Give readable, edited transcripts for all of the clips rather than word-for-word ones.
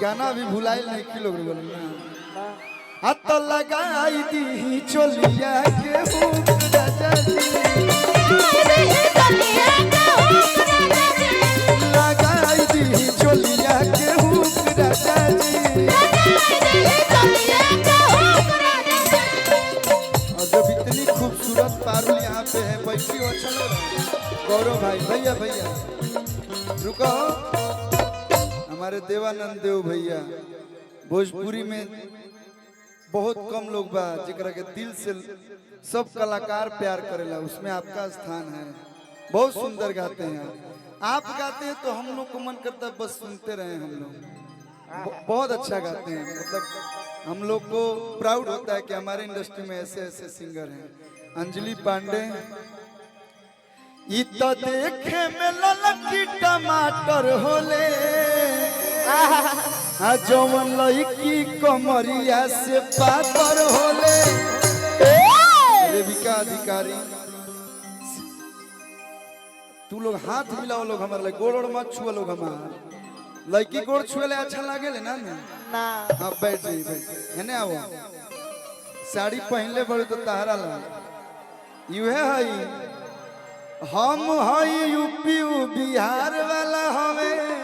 गाना भी भुलाइल नहीं कि लोग बोलना हाथ लगाई दी चोलिया के हुक राजा जी लगाई दी चोलिया के हुक राजा जी और जब इतनी खूबसूरत पारुल यहाँ पे है बैठी हो चलो गौरव भाई भैया भैया रुको हमारे देवानंद देव भैया भोजपुरी में बहुत कम लोग बा जिकरा के दिल से सब कलाकार प्यार करेला उसमें आपका स्थान है। बहुत सुंदर गाते हैं आप गाते हैं तो हम लोग को मन करता है बस सुनते रहे हम लोग बहुत अच्छा गाते हैं मतलब हम लोग को प्राउड होता है कि हमारे इंडस्ट्री में ऐसे ऐसे सिंगर हैं। अंजलि पांडे इतना देखे में ललकी टमाटर होले जवन लड़की कमरिया से पातर होले रेविका अधिकारी तू लोग हाथ मिलाओ लोग हमारे गोड़ मत छुआ लोग हमार लड़की गोड़ छुएले अच्छा लागे ना ना हाँ बैठ जाइए बैठ है ना आओ साड़ी पहनले बड़े तो तारा ला यूं है हम हई यूपी बिहार वाला हमें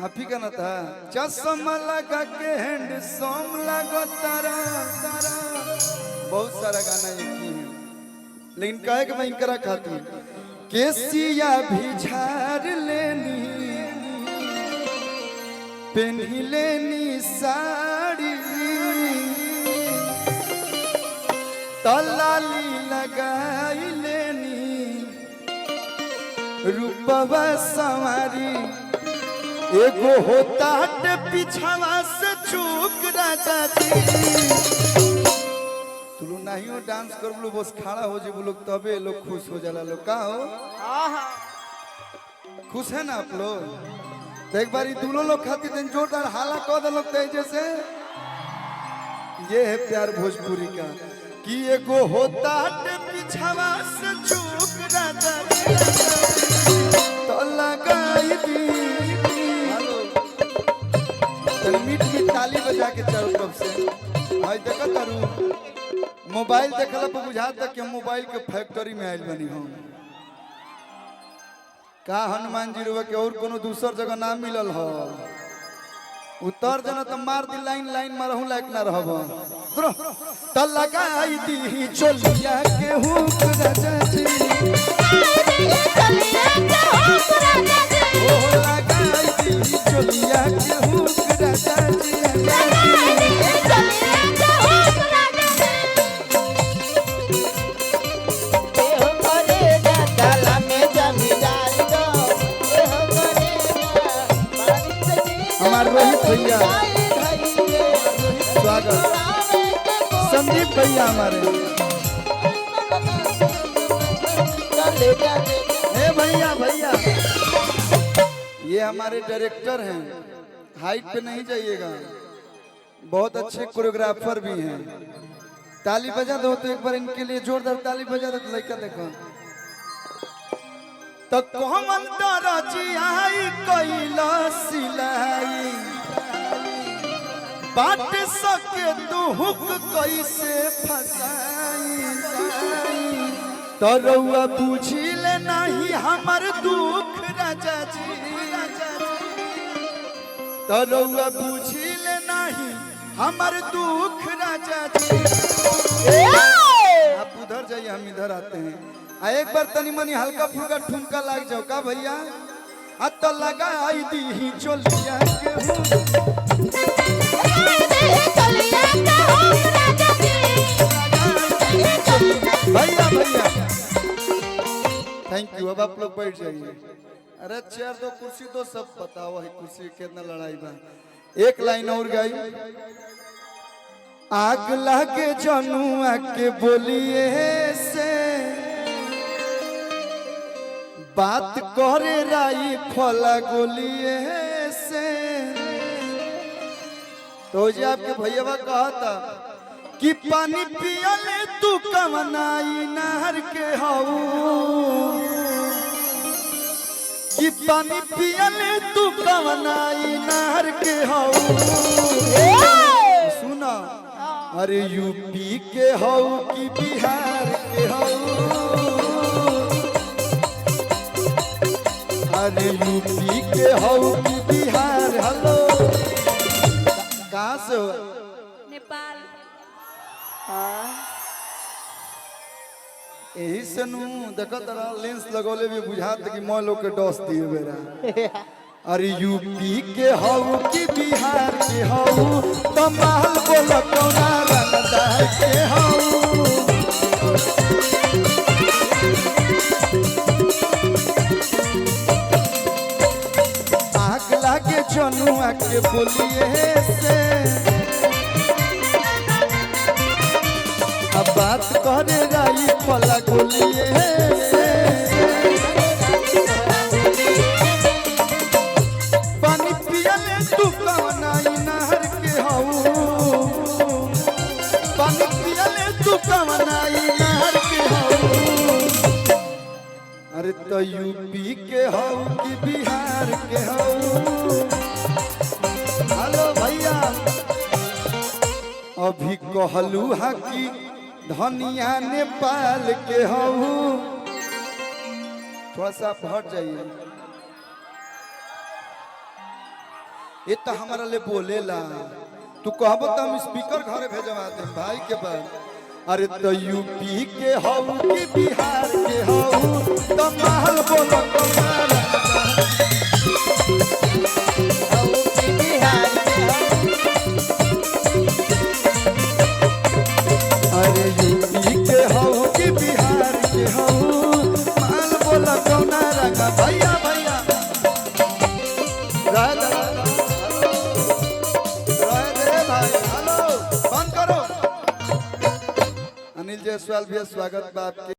आप ही का ना था चश्मा लगा के हैंडसम लगो तारा बहुत सारा गाना एक ही है लेकिन कहे कि मैं इनकरा खाती हूँ केसिया भी झाड़ लेनी पहनी लेनी साड़ी तलाली लगाई लेनी रूपवा सवारी एगो होता हट पिछावा से चूक राजा जी तू लोग नहीं हो डांस कर बोलो बस खड़ा हो जे लोग तबे लोग खुश हो जाला लोग का हो खुश है ना आप लोग तो एक बार दूल्हों लोग खाती दिन जोरदार हाला कह दे लोग जैसे ये है प्यार भोजपुरी का कि एगो होता हट पिछावा से चूक राजा तो लगाई दी मीट की ताली बजा के चारों तरफ से भाई देखा तारू मोबाइल देखला पर बुझा तक कि मोबाइल के फैक्ट्री में आयल बनी हम का हनुमान जी रुआ के और कोनो दूसर जगह ना मिलल हो उतर जना तो मार दी लाइन लाइन मारहू लायक ना रहब त लगाई दी चोलिया के हुक राजा जी ओ लगाई दी चोलिया के हुक राजा जी हमारे रोहित भैया स्वागत संदीप भैया हमारे हे भैया भैया ये हमारे डायरेक्टर हैं हाइट पे नहीं जाइएगा बहुत अच्छे कोरियोग्राफर भी हैं ताली बजा दो तो एक बार इनके लिए जोरदार ताली बजा दो लड़का देखो तो कौन दरजियाई कैला सिलाई बाट सके तू हुक कैसे फसाई तो रउआ बुझिले नहीं हमर दुख राजा जी तो रउआ बुझिले नहीं हमर दुख राजा जी आप उधर जाइए हम इधर आते हैं एक बार तनी मनी हल्का फुल्का ठुमका लग जाओ का भैया अत लगाई दी चोलिया के भैया भैया थैंक यू अब आप लोग बैठ जाइए अरे चेयर दो कुर्सी दो सब बताओ है कुर्सी कितना लड़ाई बा एक लाइन और गाई आग लगे जनुआ के बोलिए से बात करे राई फला गोलिए से तो जी आपके भैया कहा था कि पानी पियले तू कवनाई नहर के हाऊ कि पानी पियले तू कवनाई नहर के हऊ सुना अरे यूपी के हऊ कि बिहार के हऊ अरे यूपी के हऊ कि बिहार हेलो कहाँ से हो नेपाल यही से नू देखो तरा लेंस लगौले भी बुझात कि मैं लोग के डस दिए बेरा अरे यूपी के हऊ कि बिहार के हऊ तमाल बोल कौना रंगदार के हऊ आग लागे जनुआ के बोलिए से अब बात करे राई पला गोलिए पानी पियले तू कवनाई नहर के हऊ पानी पियले तू कवनाई नहर के हऊ अरे तो यूपी के हऊ कि बिहार के हऊ हेलो भैया अभी कहलू हा कि धनिया नेपाल के हऊ थोड़ा सा हट जाइए ये तो हमारा ले बोलेला तू कहबो तो हम स्पीकर घरे भेजवा दे भाई के पास अरे तो यूपी के हऊ कि बिहार के हऊ तो महल बोलो तुम्हारा हऊ कि बिहार के हऊ अरे यूपी के हऊ कि बिहार के हऊ माल बोला कौना रंगा भैया भैया राजा राजा भाई हेलो बंद करो अनिल जायसवाल भैया स्वागत बा आपके